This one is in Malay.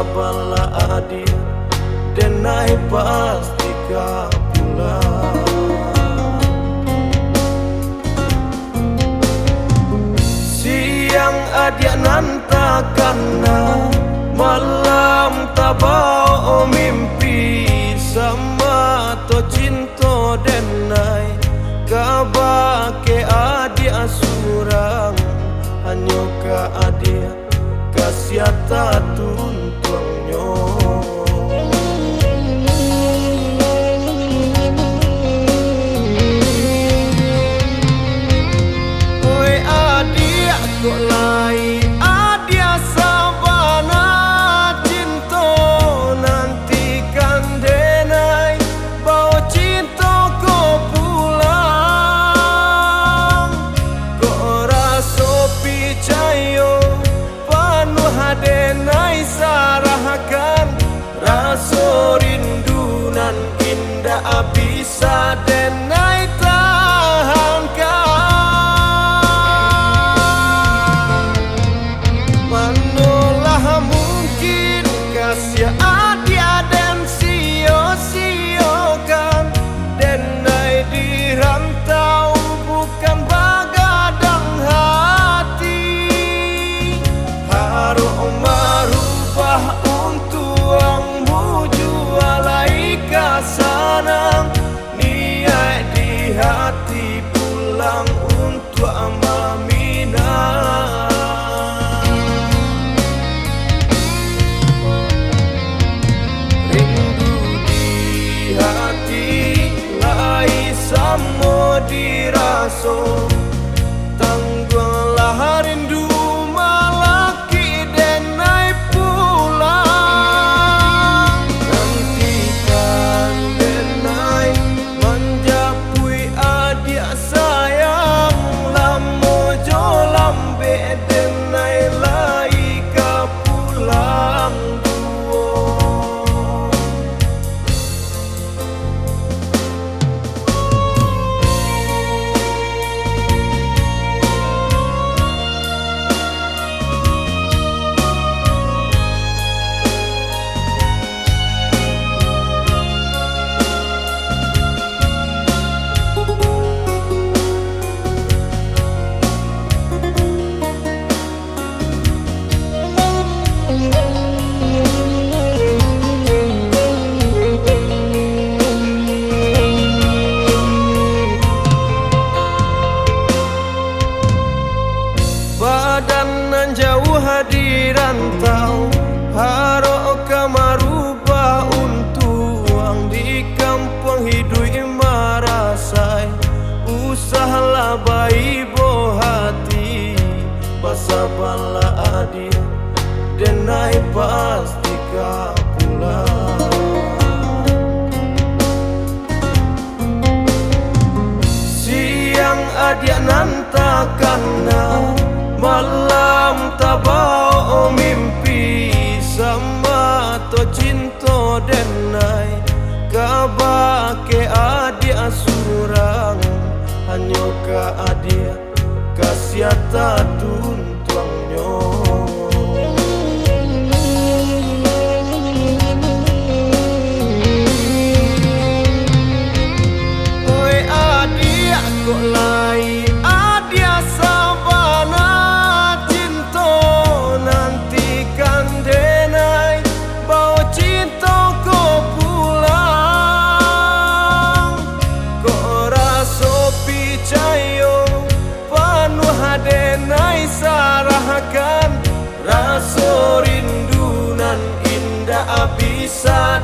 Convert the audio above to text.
bala adia denai pasti ka pulang. Siang adia nantakana, malam tabao mimpi sama to cinta denai kabake adia surang hanyo ka adia kasiata tuntuangnya. Oi adia kok lai adia sabana cinta nantikan denai bau cinta ko pulang kok raso picayo denai sarahkan raso rindu nan indah bisa denai tahankan. Manolah mungkin kasih adia dan sio-siokan denai di rantau bukan bagadang hati marubah untuangmu jualai kasanang niat di hati pulang untuk amamina. Rindu di hati lai samo diraso tangguhlah rindu badan jauh di rantau haro kamarubah untuang di kampung hidup marasai usahlah bayi bo hati basa bala adia denai pasti ka pulang. Siang adia nantakana, malam tabao mimpi sama to cinta denai kabake adia surang hanyo ka adia kasiata tuntuangnya. Oi adia kok lai adia sabana cinta nantikan denai bau cinta ko pulang kok raso picayo panuh denai sarahkan raso rindu nan indah bisa